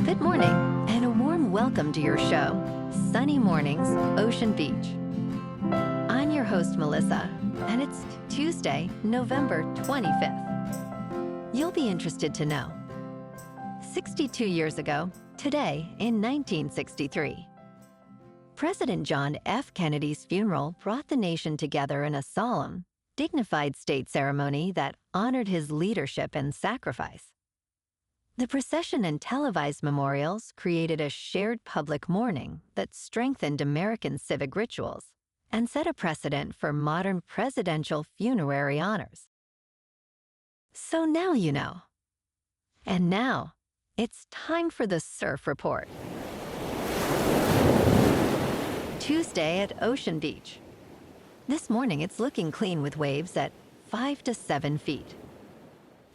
Good morning, and a warm welcome to your show, Sunny Mornings, Ocean Beach. I'm your host, Melissa, and it's Tuesday, November 25th. You'll be interested to know. 62 years ago, today in 1963, President John F. Kennedy's funeral brought the nation together in a solemn, dignified state ceremony that honored his leadership and sacrifice. The procession and televised memorials created a shared public mourning that strengthened American civic rituals and set a precedent for modern presidential funerary honors. So now you know. And now, it's time for the Surf Report. Tuesday at Ocean Beach. This morning it's looking clean with waves at 5 to 7 feet.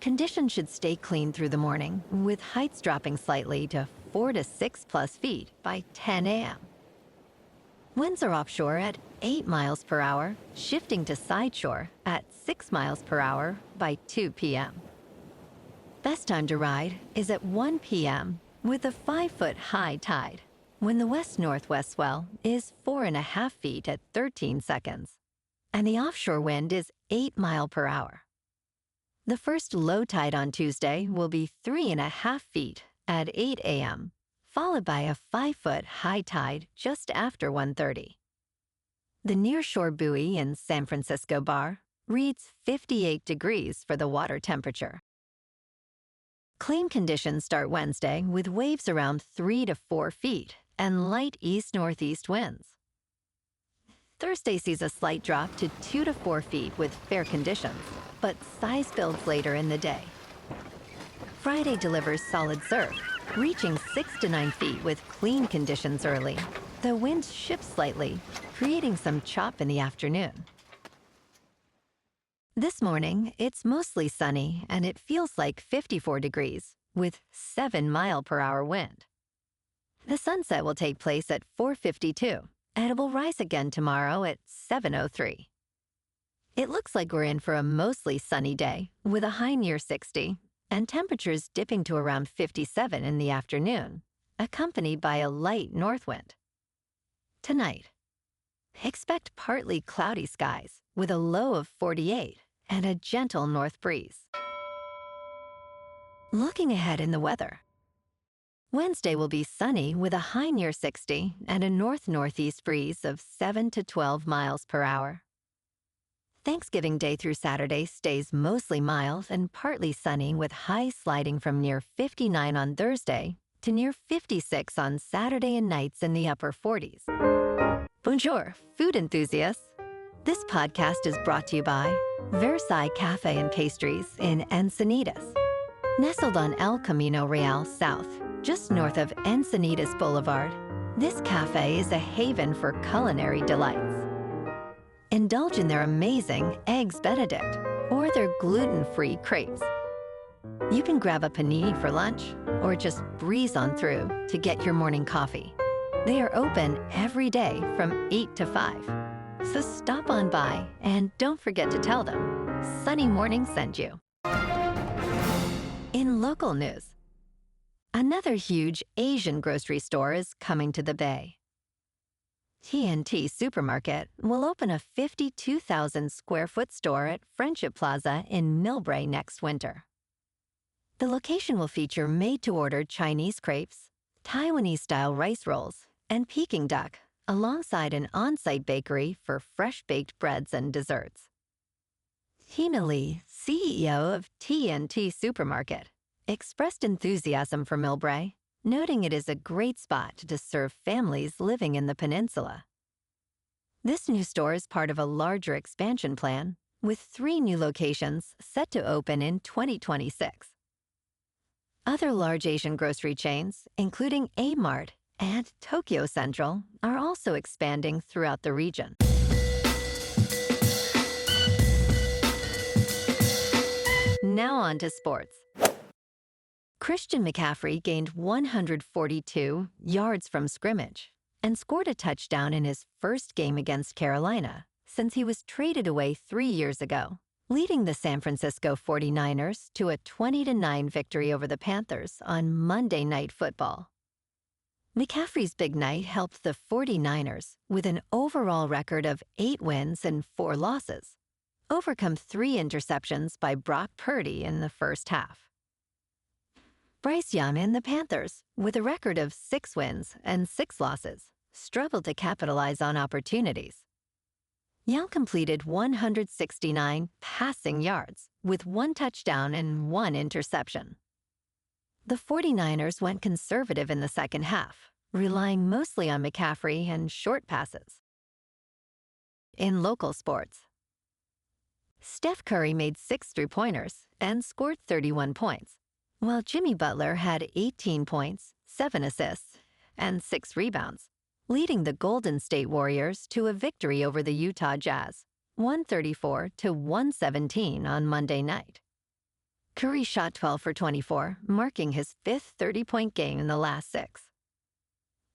Conditions should stay clean through the morning, with heights dropping slightly to 4 to 6 plus feet by 10 a.m. Winds are offshore at 8 miles per hour, shifting to sideshore at 6 miles per hour by 2 p.m. Best time to ride is at 1 p.m. with a 5-foot high tide, when the west-northwest swell is 4.5 feet at 13 seconds, and the offshore wind is 8 miles per hour. The first low tide on Tuesday will be 3.5 feet at 8 a.m., followed by a 5-foot high tide just after 1:30. The nearshore buoy in San Francisco Bar reads 58 degrees for the water temperature. Clean conditions start Wednesday with waves around 3 to 4 feet and light east-northeast winds. Thursday sees a slight drop to 2 to 4 feet with fair conditions, but size builds later in the day. Friday delivers solid surf, reaching 6 to 9 feet with clean conditions early. The wind shifts slightly, creating some chop in the afternoon. This morning, it's mostly sunny and it feels like 54 degrees with 7 mile per hour wind. The sunset will take place at 4:52, and it will rise again tomorrow at 7:03. It looks like we're in for a mostly sunny day with a high near 60 and temperatures dipping to around 57 in the afternoon, accompanied by a light north wind. Tonight, expect partly cloudy skies with a low of 48 and a gentle north breeze. Looking ahead in the weather. Wednesday will be sunny with a high near 60 and a north-northeast breeze of 7 to 12 miles per hour. Thanksgiving Day through Saturday stays mostly mild and partly sunny with highs sliding from near 59 on Thursday to near 56 on Saturday and nights in the upper 40s. Bonjour, food enthusiasts. This podcast is brought to you by Versailles Cafe and Pastries in Encinitas. Nestled on El Camino Real South, just north of Encinitas Boulevard, this cafe is a haven for culinary delights. Indulge in their amazing Eggs Benedict or their gluten-free crepes. You can grab a panini for lunch or just breeze on through to get your morning coffee. They are open every day from 8 to 5. So stop on by and don't forget to tell them Sunny Morning sent you. In local news, another huge Asian grocery store is coming to the Bay. T&T Supermarket will open a 52,000 square foot store at Friendship Plaza in Millbrae next winter. The location will feature made-to-order Chinese crepes, Taiwanese-style rice rolls, and Peking duck, alongside an on-site bakery for fresh-baked breads and desserts. Tina Lee, CEO of T&T Supermarket, expressed enthusiasm for Millbrae, noting it is a great spot to serve families living in the peninsula. This new store is part of a larger expansion plan, with 3 new locations set to open in 2026. Other large Asian grocery chains, including A-Mart and Tokyo Central, are also expanding throughout the region. Now on to sports. Christian McCaffrey gained 142 yards from scrimmage and scored a touchdown in his first game against Carolina since he was traded away 3 years ago leading the San Francisco 49ers to a 20-9 victory over the Panthers on Monday Night Football. McCaffrey's big night helped the 49ers, with an overall record of 8 wins and 4 losses, overcome 3 interceptions by Brock Purdy in the first half. Bryce Young and the Panthers, with a record of 6 wins and 6 losses, struggled to capitalize on opportunities. Young completed 169 passing yards, with 1 touchdown and 1 interception. The 49ers went conservative in the second half, relying mostly on McCaffrey and short passes. In local sports, Steph Curry made 6 three-pointers and scored 31 points, while Jimmy Butler had 18 points, 7 assists, and 6 rebounds, leading the Golden State Warriors to a victory over the Utah Jazz, 134-117 on Monday night. Curry shot 12 for 24, marking his 5th 30-point game in the last 6.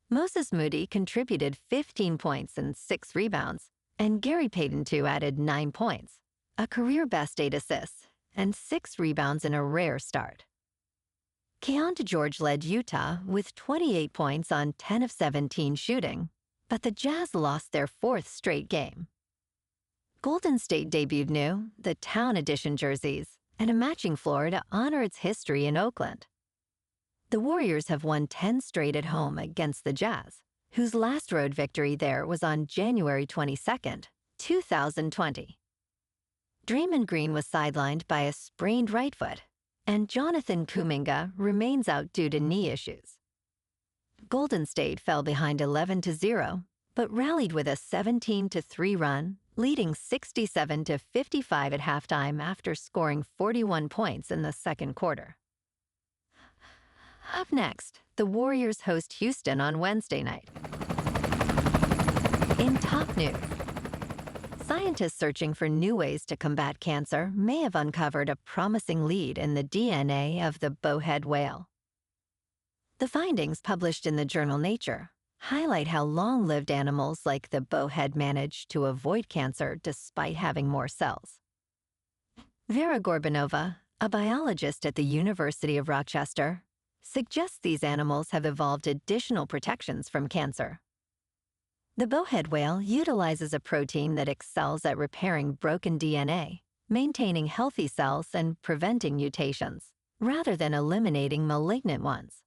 Moses Moody contributed 15 points and 6 rebounds, and Gary Payton II added 9 points, a career-best 8 assists, and 6 rebounds in a rare start. Keontae George led Utah with 28 points on 10 of 17 shooting, but the Jazz lost their 4th straight game. Golden State debuted new, the Town Edition jerseys, and a matching floor to honor its history in Oakland. The Warriors have won 10 straight at home against the Jazz, whose last road victory there was on January 22, 2020. Draymond Green was sidelined by a sprained right foot, and Jonathan Kuminga remains out due to knee issues. Golden State fell behind 11-0, but rallied with a 17-3 run, leading 67-55 at halftime after scoring 41 points in the second quarter. Up next, the Warriors host Houston on Wednesday night. In top news, scientists searching for new ways to combat cancer may have uncovered a promising lead in the DNA of the bowhead whale. The findings, published in the journal Nature, highlight how long-lived animals like the bowhead manage to avoid cancer despite having more cells. Vera Gorbanova, a biologist at the University of Rochester, suggests these animals have evolved additional protections from cancer. The bowhead whale utilizes a protein that excels at repairing broken DNA, maintaining healthy cells and preventing mutations, rather than eliminating malignant ones.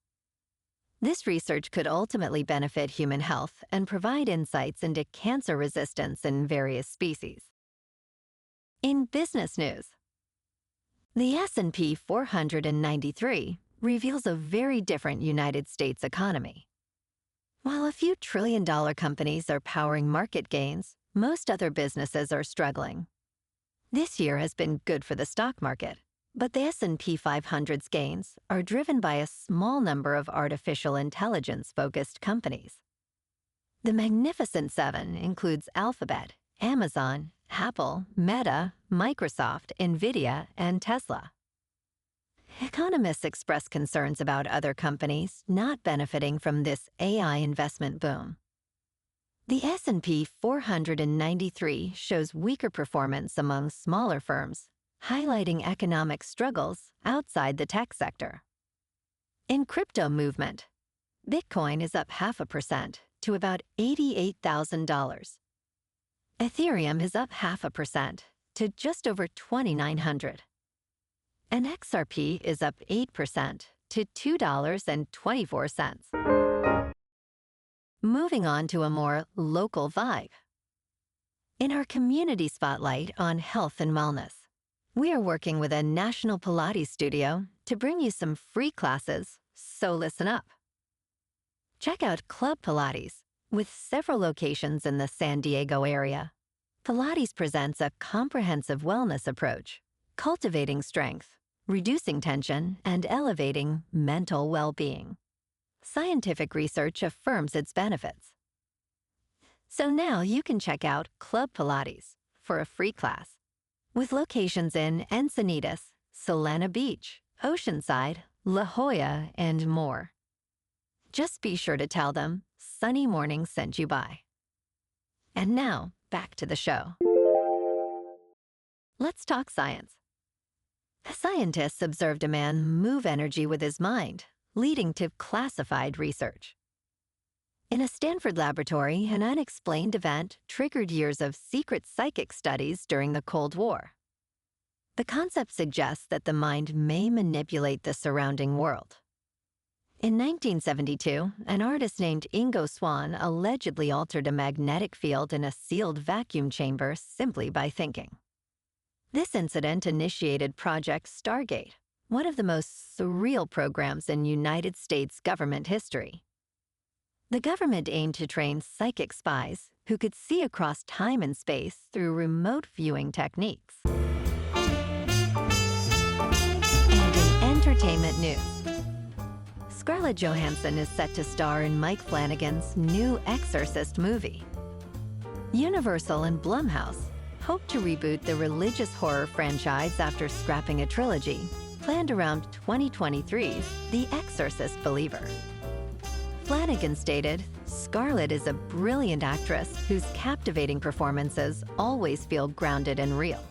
This research could ultimately benefit human health and provide insights into cancer resistance in various species. In business news, the S&P 493 reveals a very different United States economy. While a few trillion-dollar companies are powering market gains, most other businesses are struggling. This year has been good for the stock market, but the S&P 500's gains are driven by a small number of artificial intelligence-focused companies. The Magnificent Seven includes Alphabet, Amazon, Apple, Meta, Microsoft, NVIDIA, and Tesla. Economists express concerns about other companies not benefiting from this AI investment boom. The S&P 493 shows weaker performance among smaller firms, highlighting economic struggles outside the tech sector. In crypto movement, Bitcoin is up 0.5% to about $88,000. Ethereum is up 0.5% to just over $2,900. And XRP is up 8% to $2.24. Moving on to a more local vibe. In our community spotlight on health and wellness, we are working with a national Pilates studio to bring you some free classes, so listen up. Check out Club Pilates, with several locations in the San Diego area. Pilates presents a comprehensive wellness approach, cultivating strength, reducing tension, and elevating mental well-being. Scientific research affirms its benefits. So now you can check out Club Pilates for a free class, with locations in Encinitas, Solana Beach, Oceanside, La Jolla, and more. Just be sure to tell them Sunny Morning sent you by. And now, back to the show. Let's talk science. Scientists observed a man move energy with his mind, leading to classified research. In a Stanford laboratory, an unexplained event triggered years of secret psychic studies during the Cold War. The concept suggests that the mind may manipulate the surrounding world. In 1972, an artist named Ingo Swann allegedly altered a magnetic field in a sealed vacuum chamber simply by thinking. This incident initiated Project Stargate, one of the most surreal programs in United States government history. The government aimed to train psychic spies who could see across time and space through remote viewing techniques. And in entertainment news, Scarlett Johansson is set to star in Mike Flanagan's new Exorcist movie. Universal and Blumhouse hope to reboot the religious horror franchise after scrapping a trilogy planned around 2023's The Exorcist Believer. Flanagan stated, "Scarlett is a brilliant actress whose captivating performances always feel grounded and real."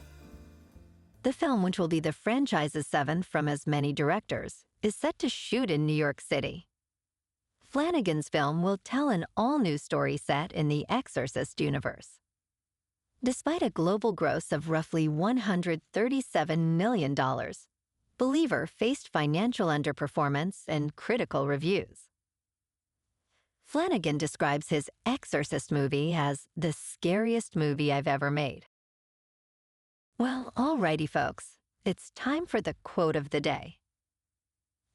The film, which will be the franchise's seventh from as many directors, is set to shoot in New York City. Flanagan's film will tell an all-new story set in the Exorcist universe. Despite a global gross of roughly $137 million, Believer faced financial underperformance and critical reviews. Flanagan describes his Exorcist movie as the scariest movie I've ever made. Well, alrighty folks, it's time for the quote of the day.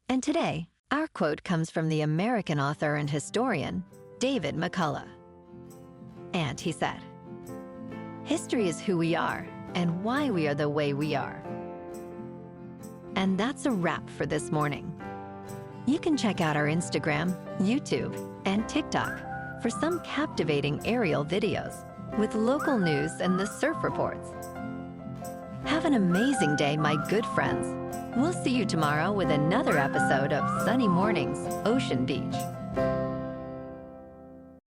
And today, our quote comes from the American author and historian, David McCullough. And he said, "History is who we are and why we are the way we are." And that's a wrap for this morning. You can check out our Instagram, YouTube, and TikTok for some captivating aerial videos with local news and the surf reports. Have an amazing day, my good friends. We'll see you tomorrow with another episode of Sunny Mornings, Ocean Beach.